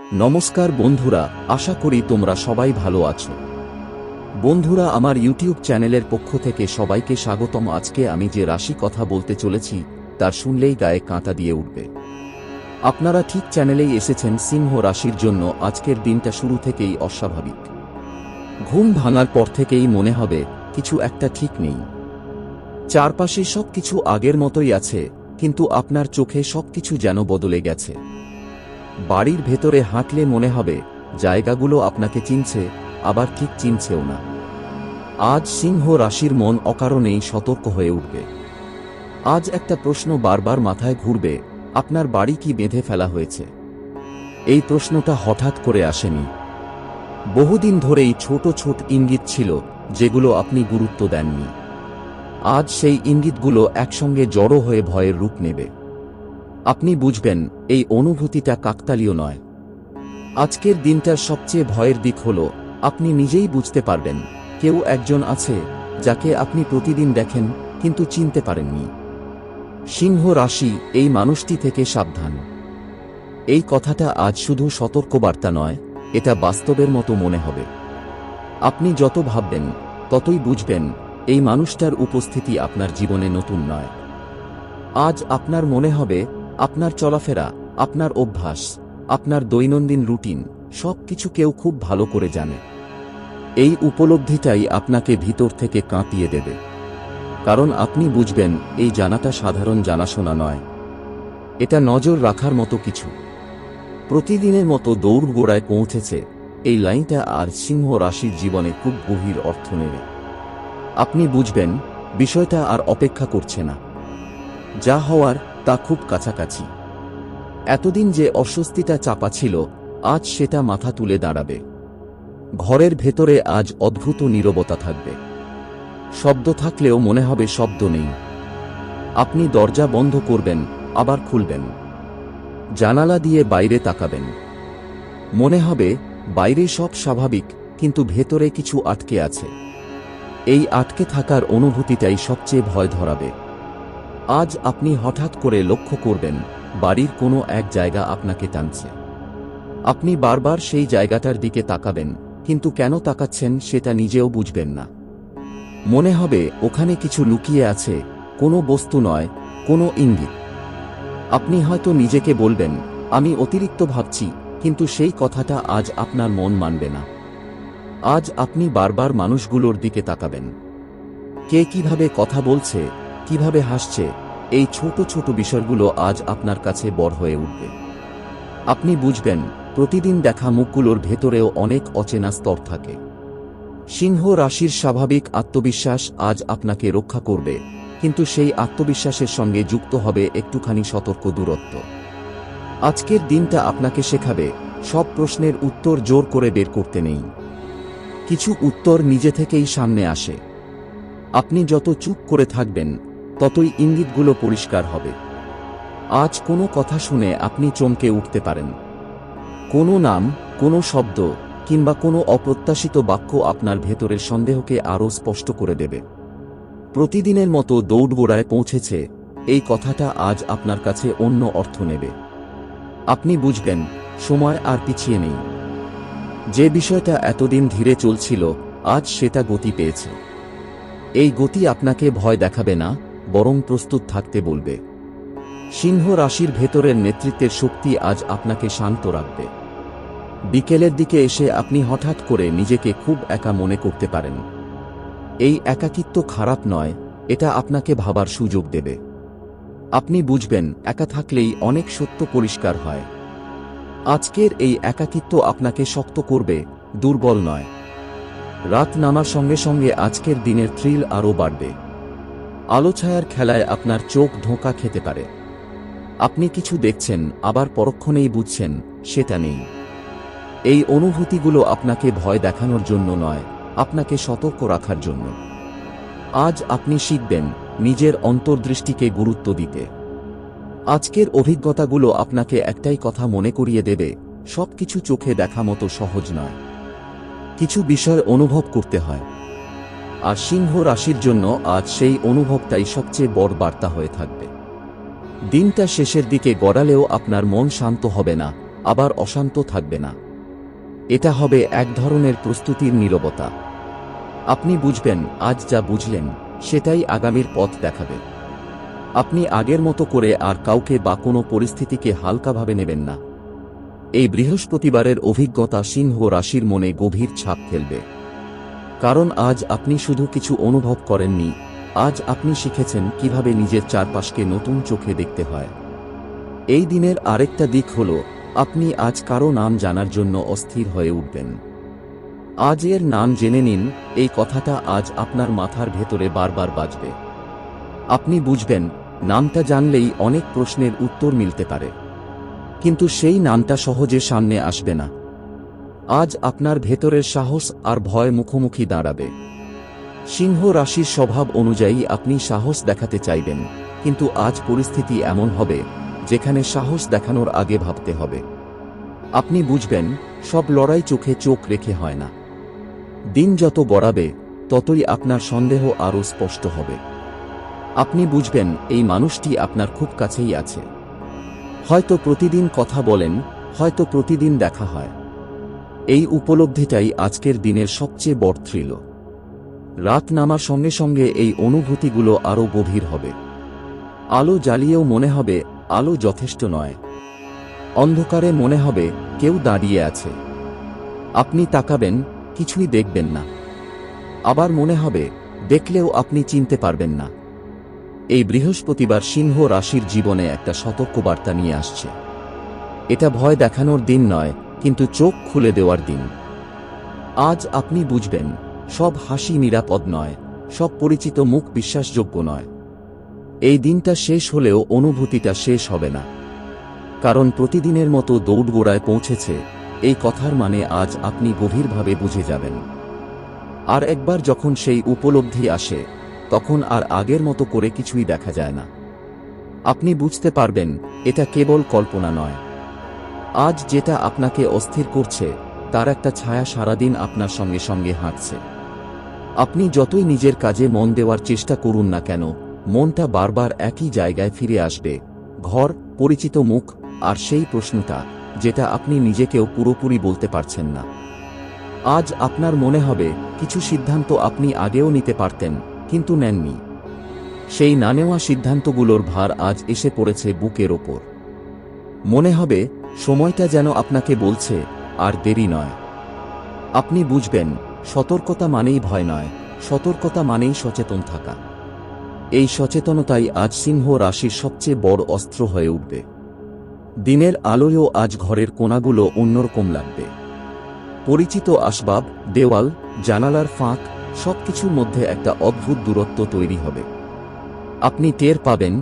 নমস্কার বন্ধুরা, আশা করি তোমরা সবাই ভালো আছো। বন্ধুরা, আমার ইউটিউব চ্যানেলের পক্ষ থেকে সবাইকে স্বাগতম। আজকে আমি যে রাশি কথা বলতে চলেছি তার শুনলেই গায়ে কাঁটা দিয়ে উঠবে। আপনারা ঠিক চ্যানেলেই এসেছেন। সিংহ রাশির জন্য আজকের দিনটা শুরু থেকেই অস্বাভাবিক। ঘুম ভাঙার পর থেকেই মনে হবে কিছু একটা ঠিক নেই। চারপাশে সবকিছু আগের মতোই আছে, কিন্তু আপনার চোখে সবকিছু যেন বদলে গেছে। বাড়ির ভেতরে হাঁটলে মনে হবে জায়গাগুলো আপনাকে চিনছে, আবার ঠিক চিনছেও না। আজ সিংহ রাশির মন অকারণেই সতর্ক হয়ে উঠবে। আজ একটা প্রশ্ন বারবার মাথায় ঘুরবে, আপনার বাড়ি কি বেঁধে ফেলা হয়েছে? এই প্রশ্নটা হঠাৎ করে আসেনি। বহুদিন ধরেই ছোট ছোট ইঙ্গিত ছিল, যেগুলো আপনি গুরুত্ব দেননি। আজ সেই ইঙ্গিতগুলো একসঙ্গে জড়ো হয়ে ভয়ের রূপ নেবে। আপনি বুঝবেন এই অনুভূতিটা কাকতালীয় নয়। আজকের দিনটার সবচেয়ে ভয়ের দিক হল আপনি নিজেই বুঝতে পারবেন কেউ একজন আছে যাকে আপনি প্রতিদিন দেখেন কিন্তু চিনতে পারেননি। সিংহ রাশি, এই মানুষটি থেকে সাবধান। এই কথাটা আজ শুধু সতর্কবার্তা নয়, এটা বাস্তবের মতো মনে হবে। আপনি যত ভাববেন ততই বুঝবেন এই মানুষটার উপস্থিতি আপনার জীবনে নতুন নয়। আজ আপনার মনে হবে আপনার চলাফেরা, আপনার অভ্যাস, আপনার দৈনন্দিন রুটিন সবকিছু কেউ খুব ভালো করে জানে। এই উপলব্ধিটাই আপনাকে ভিতর থেকে কাঁপিয়ে দেবে, কারণ আপনি বুঝবেন এই জানাটা সাধারণ জানাশোনা নয়, এটা নজর রাখার মতো কিছু। প্রতিদিনের মতো দৌড়গোড়ায় পৌঁছেছে, এই লাইনটা আর সিংহ রাশির জীবনে খুব গভীর অর্থ নেবে। আপনি বুঝবেন বিষয়টা আর অপেক্ষা করছে না, যা হওয়ার তা খুব কাছাকাছি। এতদিন যে অস্বস্তিটা চাপা ছিল, আজ সেটা মাথা তুলে দাঁড়াবে। ঘরের ভেতরে আজ অদ্ভুত নীরবতা থাকবে। শব্দ থাকলেও মনে হবে শব্দ নেই। আপনি দরজা বন্ধ করবেন, আবার খুলবেন। জানালা দিয়ে বাইরে তাকাবেন। মনে হবে বাইরে সব স্বাভাবিক, কিন্তু ভেতরে কিছু আটকে আছে। এই আটকে থাকার অনুভূতিটাই সবচেয়ে ভয় ধরাবে। আজ আপনি হঠাৎ করে লক্ষ্য করবেন বাড়ির কোনো এক জায়গা আপনাকে টানছে। আপনি বারবার সেই জায়গাটার দিকে তাকাবেন, কিন্তু কেন তাকাচ্ছেন সেটা নিজেও বুঝবেন না। মনে হবে ওখানে কিছু লুকিয়ে আছে, কোনো বস্তু নয়, কোনো ইঙ্গিত। আপনি হয়তো নিজেকে বলবেন আমি অতিরিক্ত ভাবছি, কিন্তু সেই কথাটা আজ আপনার মন মানবে না। আজ আপনি বারবার মানুষগুলোর দিকে তাকাবেন। কে কিভাবে কথা বলছে, কিভাবে হাসছে, এই ছোট ছোট বিষয়গুলো আজ আপনার কাছে বড় হয়ে উঠবে। আপনি বুঝবেন প্রতিদিন দেখা মুখগুলোর ভেতরেও অনেক অচেনা স্তর থাকে। সিংহ রাশির স্বাভাবিক আত্মবিশ্বাস আজ আপনাকে রক্ষা করবে, কিন্তু সেই আত্মবিশ্বাসের সঙ্গে যুক্ত হবে একটুখানি সতর্ক দূরত্ব। আজকের দিনটা আপনাকে শেখাবে সব প্রশ্নের উত্তর জোর করে বের করতে নেই। কিছু উত্তর নিজে থেকেই সামনে আসে। আপনি যত চুপ করে থাকবেন ততই ইঙ্গিতগুলো পরিষ্কার হবে। আজ কোনো কথা শুনে আপনি চমকে উঠতে পারেন। কোনো নাম, কোনো শব্দ কিংবা কোনো অপ্রত্যাশিত বাক্য আপনার ভেতরের সন্দেহকে আরও স্পষ্ট করে দেবে। প্রতিদিনের মতো দৌড়গোড়ায় পৌঁছেছে, এই কথাটা আজ আপনার কাছে অন্য অর্থ নেবে। আপনি বুঝবেন সময় আর পিছিয়ে নেই। যে বিষয়টা এতদিন ধীরে চলছিল, আজ সেটা গতি পেয়েছে। এই গতি আপনাকে ভয় দেখাবে না, বরং প্রস্তুত থাকতে বলবে। সিংহ রাশির ভেতরের নেতৃত্বের শক্তি আজ আপনাকে শান্ত রাখবে। বিকেলের দিকে এসে আপনি হঠাৎ করে নিজেকে খুব একা মনে করতে পারেন। এই একাকিত্ব খারাপ নয়, এটা আপনাকে ভাবার সুযোগ দেবে। আপনি বুঝবেন একা থাকলেই অনেক সত্য পরিষ্কার হয়। আজকের এই একাকিত্ব আপনাকে শক্ত করবে, দুর্বল নয়। রাত নামার সঙ্গে সঙ্গে আজকের দিনের থ্রিল আরও বাড়বে। আলো ছায়ার খেলায় আপনার চোখ ধোঁকা খেতে পারে। আপনি কিছু দেখছেন, আবার পরক্ষণেই বুঝছেন সেটা নেই। এই অনুভূতিগুলো আপনাকে ভয় দেখানোর জন্য নয়, আপনাকে সতর্ক রাখার জন্য। আজ আপনি শিখবেন নিজের অন্তর্দৃষ্টিকে গুরুত্ব দিতে। আজকের অভিজ্ঞতাগুলো আপনাকে একটাই কথা মনে করিয়ে দেবে, সবকিছু চোখে দেখা মতো সহজ নয়। কিছু বিষয় অনুভব করতে হয়। আর সিংহ রাশির জন্য আজ সেই অনুভবটাই সবচেয়ে বড় বার্তা হয়ে থাকবে। দিনটা শেষের দিকে গড়ালেও আপনার মন শান্ত হবে না, আবার অশান্ত থাকবে না। এটা হবে এক ধরনের প্রস্তুতির নীরবতা। আপনি বুঝবেন আজ যা বুঝলেন সেটাই আগামীর পথ দেখাবে। আপনি আগের মতো করে আর কাউকে বা কোনো পরিস্থিতিকে হালকাভাবে নেবেন না। এই বৃহস্পতিবারের অভিজ্ঞতা সিংহ রাশির মনে গভীর ছাপ ফেলবে। কারণ আজ আপনি শুধু কিছু অনুভব করেননি, আজ আপনি শিখেছেন কিভাবে নিজের চারপাশকে নতুন চোখে দেখতে হয়। এই দিনের আরেকটা দিক হল, আপনি আজ কারো নাম জানার জন্য অস্থির হয়ে উঠবেন। আজ এর নাম জেনে নিন, এই কথাটা আজ আপনার মাথার ভেতরে বারবার বাজবে। আপনি বুঝবেন নামটা জানলেই অনেক প্রশ্নের উত্তর মিলতে পারে, কিন্তু সেই নামটা সহজে সামনে আসবে না। আজ আপনার ভেতরের সাহস আর ভয় মুখোমুখি দাঁড়াবে। সিংহ রাশির স্বভাব অনুযায়ী আপনি সাহস দেখাতে চাইবেন, কিন্তু আজ পরিস্থিতি এমন হবে যেখানে সাহস দেখানোর আগে ভাবতে হবে। আপনি বুঝবেন সব লড়াই চোখে চোখ রেখে হয় না। দিন যত গড়াবে ততই আপনার সন্দেহ আরও স্পষ্ট হবে। আপনি বুঝবেন এই মানুষটি আপনার খুব কাছেই আছে। হয়তো প্রতিদিন কথা বলেন, হয়তো প্রতিদিন দেখা হয়। এই উপলব্ধিটাই আজকের দিনের সবচেয়ে বড় থ্রিল। রাত নামার সঙ্গে সঙ্গে এই অনুভূতিগুলো আরও গভীর হবে। আলো জ্বালিয়েও মনে হবে আলো যথেষ্ট নয়। অন্ধকারে মনে হবে কেউ দাঁড়িয়ে আছে। আপনি তাকাবেন, কিছুই দেখবেন না। আবার মনে হবে দেখলেও আপনি চিনতে পারবেন না। এই বৃহস্পতিবার সিংহ রাশির জীবনে একটা সতর্কবার্তা নিয়ে আসছে। এটা ভয় দেখানোর দিন নয়, কিন্তু চোখ খুলে দেওয়ার দিন। আজ আপনি বুঝবেন সব হাসি নিরাপদ নয়, সব পরিচিত মুখ বিশ্বাসযোগ্য নয়। এই দিনটা শেষ হলেও অনুভূতিটা শেষ হবে না। কারণ প্রতিদিনের মতো দৌড়গোড়ায় পৌঁছেছে, এই কথার মানে আজ আপনি গভীরভাবে বুঝে যাবেন। আর একবার যখন সেই উপলব্ধি আসে, তখন আর আগের মতো করে কিছুই দেখা যায় না। আপনি বুঝতে পারবেন এটা কেবল কল্পনা নয়। আজ যেটা আপনাকে অস্থির করছে তার একটা ছায়া সারাদিন আপনার সঙ্গে সঙ্গে হাঁটছে। আপনি যতই নিজের কাজে মন দেওয়ার চেষ্টা করুন না কেন, মনটা বারবার একই জায়গায় ফিরে আসবে। ঘর, পরিচিত মুখ, আর সেই প্রশ্নটা যেটা আপনি নিজেকেও পুরোপুরি বলতে পারছেন না। আজ আপনার মনে হবে কিছু সিদ্ধান্ত আপনি আগেও নিতে পারতেন, কিন্তু নেননি। সেই না নেওয়া সিদ্ধান্তগুলোর ভার আজ এসে পড়েছে বুকের ওপর। মনে হবে সময়টা যেন আপনাকে বলছে আর দেরি নয়। আপনি বুঝবেন সতর্কতা মানেই ভয় নয়, সতর্কতা মানেই সচেতন থাকা। এই সচেতনতাই আজ সিংহ রাশির সবচেয়ে বড় অস্ত্র হয়ে উঠবে। দিনের আলোয়ও আজ ঘরের কোণাগুলো অন্যরকম লাগবে। পরিচিত আসবাব, দেওয়াল, জানালার ফাঁক, সবকিছুর মধ্যে একটা অদ্ভুত দূরত্ব তৈরি হবে। আপনি টের পাবেন